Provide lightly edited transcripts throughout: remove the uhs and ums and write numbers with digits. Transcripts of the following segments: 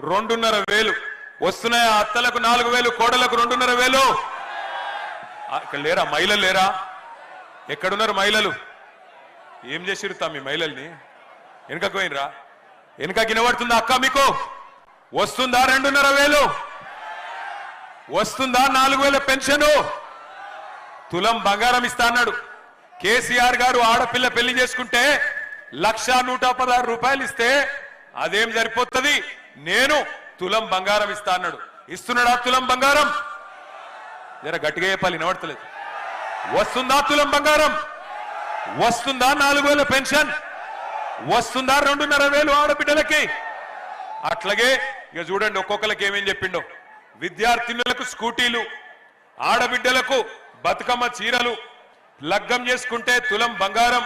2,500 వస్తున్నాయి. అత్తలకు 4,000, కోడలకు 2,500. ఇక్కడ లేరా మహిళలు? లేరా? ఎక్కడున్నారు మహిళలు? ఏం చేసిరు మీ మహిళల్ని? వెనుకకు పోయినరా? వెనుక వినబడుతుందా అక్క? మీకు వస్తుందా 2,500? వస్తుందా 4,000 పెన్షన్? తులం బంగారం ఇస్తా అన్నాడు కేసీఆర్ గారు. ఆడపిల్ల పెళ్లి చేసుకుంటే 1,116 రూపాయలు ఇస్తే అదేం సరిపోతుంది? నేను తులం బంగారం ఇస్తా అన్నాడు. ఇస్తున్నాడా తులం బంగారం? జర గట్టిగా చెప్పాలి, వినబడతలేదు. వస్తుందా తులం బంగారం? వస్తుందా 4,000 పెన్షన్? వస్తుందా 2,500 ఆడబిడ్డలకి? అట్లాగే ఇక చూడండి ఒక్కొక్కరికి ఏమేం చెప్పిండో. విద్యార్థినులకు స్కూటీలు, ఆడబిడ్డలకు బతుకమ్మ చీరలు, లగ్గం చేసుకుంటే తులం బంగారం.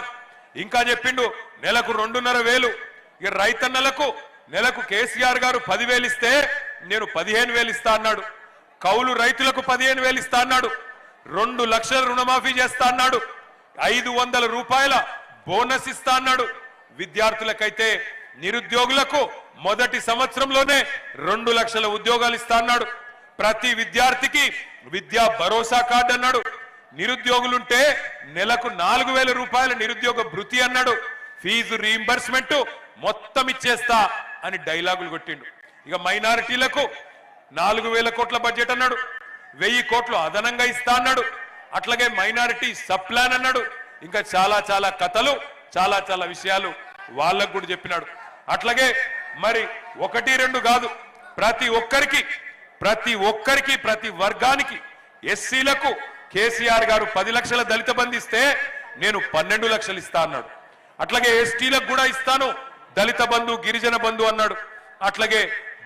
ఇంకా చెప్పిండు నెలకు 2,500. ఇక రైతన్నలకు నెలకు కేసీఆర్ గారు 10,000 ఇస్తే నేను 15,000 ఇస్తా అన్నాడు. కౌలు రైతులకు 15,000 ఇస్తా అన్నాడు. 2 లక్షల రుణమాఫీ చేస్తా అన్నాడు. 500 రూపాయల బోనస్ ఇస్తా అన్నాడు. విద్యార్థులకైతే నిరుద్యోగులకు మొదటి సంవత్సరంలోనే 2 లక్షల ఉద్యోగాలు ఇస్తా అన్నాడు. ప్రతి విద్యార్థికి విద్యా భరోసా కార్డు అన్నాడు. నిరుద్యోగులుంటే నెలకు 4,000 రూపాయల నిరుద్యోగ భృతి అన్నాడు. ఫీజు రీయింబర్స్మెంట్ మొత్తం ఇచ్చేస్తా అని డైలాగులు కొట్టిండు. ఇక మైనారిటీలకు 4,000 కోట్ల బడ్జెట్ అన్నాడు. 1,000 కోట్లు అదనంగా ఇస్తా అన్నాడు. అట్లాగే మైనారిటీ సబ్ ప్లాన్ అన్నాడు. ఇంకా చాలా చాలా కథలు, చాలా చాలా విషయాలు వాళ్ళకు కూడా చెప్పినాడు. అట్లాగే మరి 1, 2 కాదు, ప్రతి ఒక్కరికి ప్రతి వర్గానికి ఎస్సీలకు కేసీఆర్ గారు 10 లక్షల దళిత బంధు ఇస్తే నేను 12 లక్షలు ఇస్తా అన్నాడు. అట్లాగే ఎస్టీలకు కూడా ఇస్తాను దళిత బంధు, గిరిజన బంధు అన్నాడు. అట్లాగే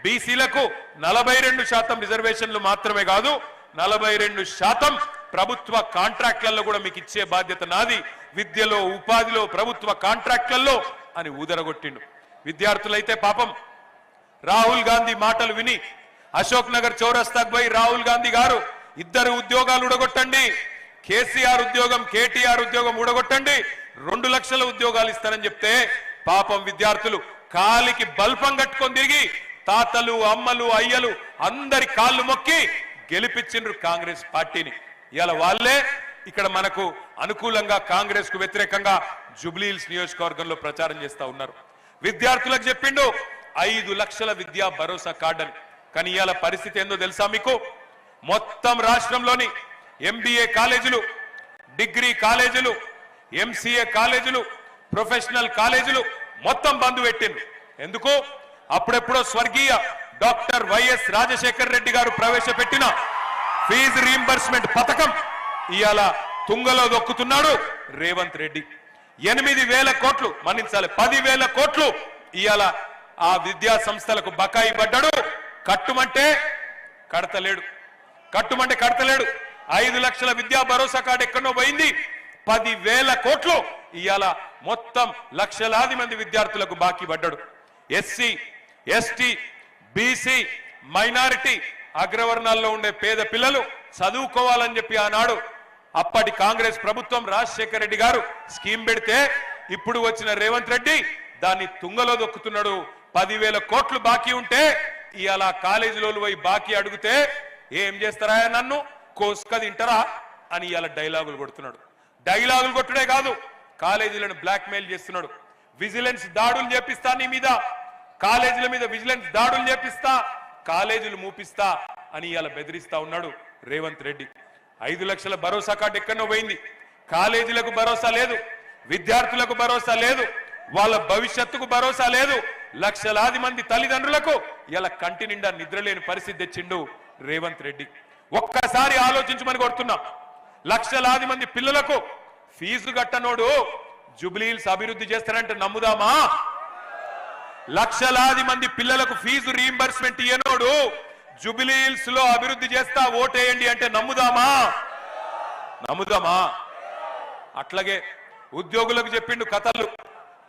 బీసీలకు 42% రిజర్వేషన్లు మాత్రమే కాదు, 42% ప్రభుత్వ కాంట్రాక్ట్లలో కూడా మీకు ఇచ్చే బాధ్యత నాది, విద్యలో, ఉపాధిలో, ప్రభుత్వ కాంట్రాక్ట్లలో అని ఊదరగొట్టిండు. విద్యార్థులైతే పాపం రాహుల్ గాంధీ మాటలు విని అశోక్ నగర్ చౌరస్తాకు పోయి రాహుల్ గాంధీ గారు 2 ఉద్యోగాలు ఊడగొట్టండి, కేసీఆర్ ఉద్యోగం, కేటీఆర్ ఉద్యోగం ఊడగొట్టండి, 2 లక్షల ఉద్యోగాలు ఇస్తారని చెప్తే పాపం విద్యార్థులు కాలికి బల్పం కట్టుకొని దిగి తాతలు, అమ్మలు, అయ్యలు అందరి కాళ్ళు మొక్కి గెలిపించిండ్రు కాంగ్రెస్ పార్టీని. ఇవాళ వాళ్ళే ఇక్కడ మనకు అనుకూలంగా కాంగ్రెస్ కు వ్యతిరేకంగా జూబ్లీహిల్స్ నియోజకవర్గంలో ప్రచారం చేస్తా ఉన్నారు. విద్యార్థులకు చెప్పిండు 5 లక్షల విద్యా భరోసా కార్డు అని. కానీ ఇవాళ పరిస్థితి ఏందో తెలుసా మీకు? మొత్తం రాష్ట్రంలోని ఎంబీఏ కాలేజీలు, డిగ్రీ కాలేజీలు, ఎంసీఏ కాలేజీలు, ప్రొఫెషనల్ కాలేజీలు మొత్తం బంద్ పెట్టిండ్రు. ఎందుకు? అప్పుడెప్పుడో స్వర్గీయ డాక్టర్ వైఎస్ రాజశేఖర్ రెడ్డి గారు ప్రవేశపెట్టిన ఫీజు రీయింబర్స్మెంట్ పథకం ఇవాళ తుంగలో దొక్కుతున్నాడు రేవంత్ రెడ్డి. 8,000 కోట్లు మన్నించాలి, 10,000 కోట్లు ఇవాళ ఆ విద్యా సంస్థలకు బకాయి పడ్డాడు. కట్టుమంటే కడతలేడు. 5 లక్షల విద్యా భరోసా కార్డు ఎక్కడో పోయింది. 10,000 కోట్లు ఇవాళ మొత్తం లక్షలాది మంది విద్యార్థులకు బాకీ పడ్డాడు. ఎస్సీ, ఎస్టీ, బీసీ, మైనారిటీ, అగ్రవర్ణాల్లో ఉండే పేద పిల్లలు చదువుకోవాలని చెప్పి ఆనాడు అప్పటి కాంగ్రెస్ ప్రభుత్వం రాజశేఖర రెడ్డి గారు స్కీమ్ పెడితే ఇప్పుడు వచ్చిన రేవంత్ రెడ్డి దాన్ని తుంగలో దొక్కుతున్నాడు. 10,000 కోట్లు బాకీ ఉంటే ఇవాళ కాలేజీలో పోయి బాకీ అడిగితే ఏం చేస్తారా, నన్ను కోసుక తింటారా అని ఇవాళ డైలాగులు కొడుతున్నాడు. డైలాగులు కొట్టుడే కాదు, కాలేజీలను బ్లాక్ మెయిల్ చేస్తున్నాడు. విజిలెన్స్ దాడులు చేపిస్తా, నీ మీద కాలేజీల మీద విజిలెన్స్ దాడులు చేపిస్తా, కాలేజీలు మూపిస్తా అని ఇవాళ బెదిరిస్తా ఉన్నాడు రేవంత్ రెడ్డి. 5 లక్షల భరోసా కార్డు ఎక్కడో పోయింది. కాలేజీలకు భరోసా లేదు, విద్యార్థులకు భరోసా లేదు, వాళ్ళ భవిష్యత్తుకు భరోసా లేదు. లక్షలాది మంది తల్లిదండ్రులకు ఇలా కంటి నిండా నిద్రలేని పరిస్థితి తెచ్చిండు రేవంత్ రెడ్డి. ఒక్కసారి ఆలోచించమని కోరుతున్నా. లక్షలాది మంది పిల్లలకు ఫీజు కట్టనోడు జూబ్లీహిల్స్ అభివృద్ధి చేస్తారంటే నమ్ముదామా? లక్షలాది మంది పిల్లలకు ఫీజు రీయింబర్స్మెంట్ ఇయ్యనోడు జూబ్లీహిల్స్ లో అభివృద్ధి చేస్తా ఓటేయండి అంటే నమ్ముదామా? అట్లాగే ఉద్యోగులకు చెప్పిండు కథలు.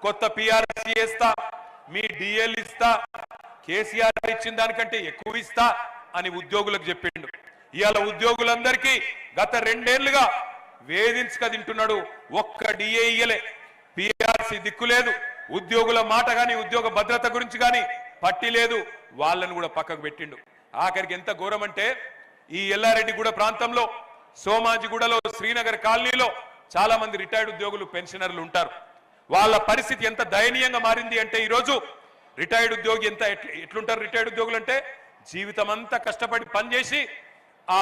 కొత్త పిఆర్సీ చేస్తా, మీ డిఎల్ ఇస్తా, కేసీఆర్ ఇచ్చిన దానికంటే ఎక్కువ ఇస్తా అని ఉద్యోగులకు చెప్పిండు. ఇవాళ ఉద్యోగులందరికీ గత 2 ఏళ్లుగా వేధించక తింటున్నాడు. ఒక్క డిఏ ఇయ్యలే, పిఆర్సీ దిక్కు లేదు. ఉద్యోగుల మాట గాని, ఉద్యోగ భద్రత గురించి గాని పట్టి లేదు, వాళ్ళను కూడా పక్కకు పెట్టిండు. ఆఖరికి ఎంత ఘోరం అంటే ఈ ఎల్లారెడ్డిగూడ ప్రాంతంలో, సోమాజిగూడలో, శ్రీనగర్ కాలనీలో చాలా మంది రిటైర్డ్ ఉద్యోగులు, పెన్షనర్లు ఉంటారు. వాళ్ళ పరిస్థితి ఎంత దయనీయంగా మారింది అంటే ఈరోజు రిటైర్డ్ ఉద్యోగి ఎట్లుంటారు? రిటైర్డ్ ఉద్యోగులు అంటే జీవితం అంతా కష్టపడి పనిచేసి ఆ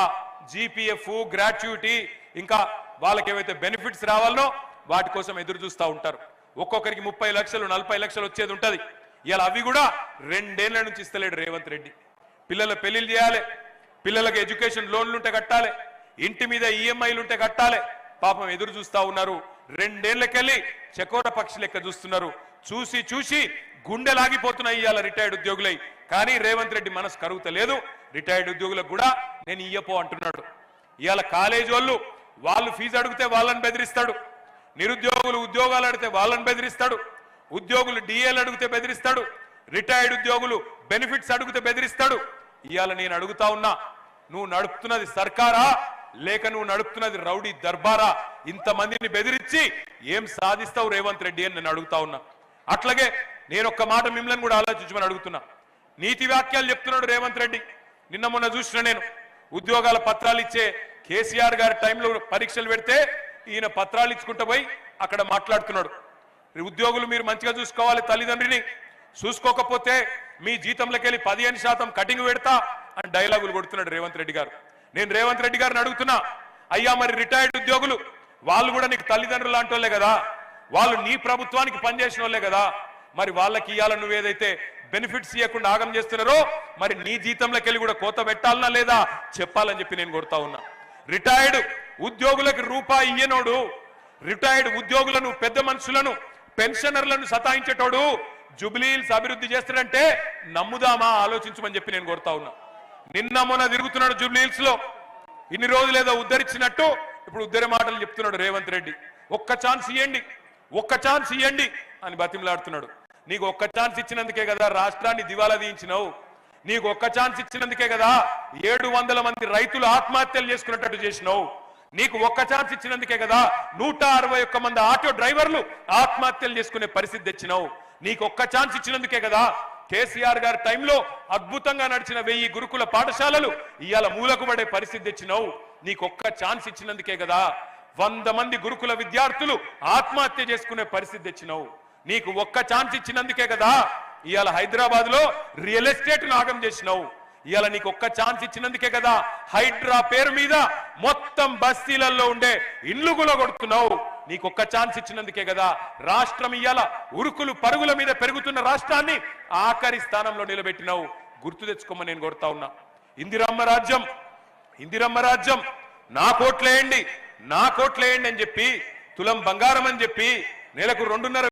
జీపీఎఫ్, గ్రాట్యుటీ, ఇంకా వాళ్ళకి ఏవైతే బెనిఫిట్స్ రావాలనో వాటి కోసం ఎదురు చూస్తూ ఉంటారు. ఒక్కొక్కరికి 30 లక్షలు 40 లక్షలు వచ్చేది ఉంటది. ఇలా అవి కూడా 2 ఏళ్ల నుంచి ఇస్తలేడు రేవంత్ రెడ్డి. పిల్లల పెళ్లిళ్ళు చేయాలి, పిల్లలకు ఎడ్యుకేషన్ లోన్లు ఉంటే కట్టాలి, ఇంటి మీద ఈఎంఐలు ఉంటే కట్టాలి. పాపం ఎదురు చూస్తా ఉన్నారు. 2 ఏళ్లకెళ్ళి చకోర పక్షి లెక్క చూస్తున్నారు. చూసి చూసి గుండెలాగిపోతున్నాయి ఇవాళ రిటైర్డ్ ఉద్యోగులై. కానీ రేవంత్ రెడ్డి మనసు కరుగుతలేదు. రిటైర్డ్ ఉద్యోగులకు కూడా నేను ఇయ్యపో అంటున్నాడు. ఇవాళ కాలేజ్ వాళ్ళు ఫీజు అడిగితే వాళ్ళని బెదిరిస్తాడు, నిరుద్యోగులు ఉద్యోగాలు అడిగితే వాళ్ళని బెదిరిస్తాడు, ఉద్యోగులు డిఏలు అడిగితే బెదిరిస్తాడు, రిటైర్డ్ ఉద్యోగులు బెనిఫిట్స్ అడిగితే బెదిరిస్తాడు. ఇవాళ నేను అడుగుతా ఉన్నా, నువ్వు నడుపుతున్నది సర్కారా లేక నువ్వు నడుపుతున్నది రౌడీ దర్బారా? ఇంతమందిని బెదిరించి ఏం సాధిస్తావు రేవంత్ రెడ్డి అని నేను అడుగుతా ఉన్నా. అట్లాగే నేను ఒక్క మాట మిమ్మల్ని కూడా ఆలోచించమని అడుగుతున్నా. నీతి వాక్యాలు చెప్తున్నాడు రేవంత్ రెడ్డి. నిన్న మొన్న చూసిన నేను ఉద్యోగాల పత్రాలు ఇచ్చే కేసీఆర్ గారి టైంలో పరీక్షలు పెడితే ఈయన పత్రాలు ఇచ్చుకుంటూ పోయి అక్కడ మాట్లాడుతున్నాడు. ఉద్యోగులు మీరు మంచిగా చూసుకోవాలి, తల్లిదండ్రిని చూసుకోకపోతే మీ జీతంలోకి వెళ్ళి 15% కటింగ్ పెడతా అని డైలాగులు కొడుతున్నాడు రేవంత్ రెడ్డి గారు. నేను రేవంత్ రెడ్డి గారిని అడుగుతున్నా, అయ్యా మరి రిటైర్డ్ ఉద్యోగులు వాళ్ళు కూడా నీకు తల్లిదండ్రులు లాంటి వాళ్ళే కదా, వాళ్ళు నీ ప్రభుత్వానికి పనిచేసిన వాళ్ళే కదా, మరి వాళ్ళకి ఇవ్వాల నువ్వేదైతే బెనిఫిట్స్ ఇవ్వకుండా ఆగం చేస్తున్నారో మరి నీ జీతంలోకి వెళ్ళి కూడా కోత పెట్టాలనా లేదా చెప్పాలని చెప్పి నేను కోరుతా ఉన్నా. రిటైర్డ్ ఉద్యోగులకు రూపాయి ఇయ్యనోడు, రిటైర్డ్ ఉద్యోగులను, పెద్ద మనుషులను, పెన్షనర్లను సతాయించేటోడు జుబ్లీహిల్స్ అభివృద్ధి చేస్తాడంటే నమ్ముదామా? ఆలోచించమని చెప్పి నేను కోరుతా ఉన్నా. నిన్న మొన్న తిరుగుతున్నాడు జుబ్లీహిల్స్ లో, ఇన్ని రోజులు ఏదో ఉద్ధరించినట్టు ఇప్పుడు ఉద్ధరి మాటలు చెప్తున్నాడు రేవంత్ రెడ్డి. ఒక్క ఛాన్స్ ఇవ్వండి, ఒక్క ఛాన్స్ ఇవ్వండి అని బతిమలాడుతున్నాడు. నీకు ఒక్క ఛాన్స్ ఇచ్చినందుకే కదా రాష్ట్రాన్ని దివాలా తీయించినావు. నీకు ఒక్క ఛాన్స్ ఇచ్చినందుకే కదా 700 మంది రైతులు ఆత్మహత్యలు చేసుకున్నట్టు చేసినావు. నీకు ఒక్క ఛాన్స్ ఇచ్చినందుకే కదా 161 మంది ఆటో డ్రైవర్లు ఆత్మహత్యలు చేసుకునే పరిస్థితి తెచ్చినావు. నీకు ఒక్క ఛాన్స్ ఇచ్చినందుకే కదా కేసీఆర్ గారి టైంలో అద్భుతంగా నడిచిన 1000 గురుకుల పాఠశాలలు ఇవాళ మూలకు పడే పరిస్థితి తెచ్చినావు. నీకు ఒక్క ఛాన్స్ ఇచ్చినందుకే కదా 100 మంది గురుకుల విద్యార్థులు ఆత్మహత్య చేసుకునే పరిస్థితి తెచ్చినావు. నీకు ఒక్క ఛాన్స్ ఇచ్చినందుకే కదా ఇవాళ హైదరాబాద్ లో రియల్ ఎస్టేట్ నాగం చేసినావు. ఇవాళ నీకు ఒక్క ఛాన్స్ ఇచ్చినందుకే కదా హైడ్రా పేరు మీద మొత్తం బస్తీలలో ఉండే ఇల్లు కొడుతున్నావు. నీకు ఒక్క ఛాన్స్ ఇచ్చినందుకే కదా రాష్ట్రం ఇవాళ ఉరుకులు పరుగుల మీద పెరుగుతున్న రాష్ట్రాన్ని ఆఖరి స్థానంలో నిలబెట్టినావు. గుర్తు తెచ్చుకోమని నేను కోరుతా ఉన్నా. ఇందిరమ్మ రాజ్యం, ఇందిరమ్మ రాజ్యం, నా కోట్లేయండి, నా కోట్లేయండి అని చెప్పి, తులం బంగారం అని చెప్పి నెలకు 2.5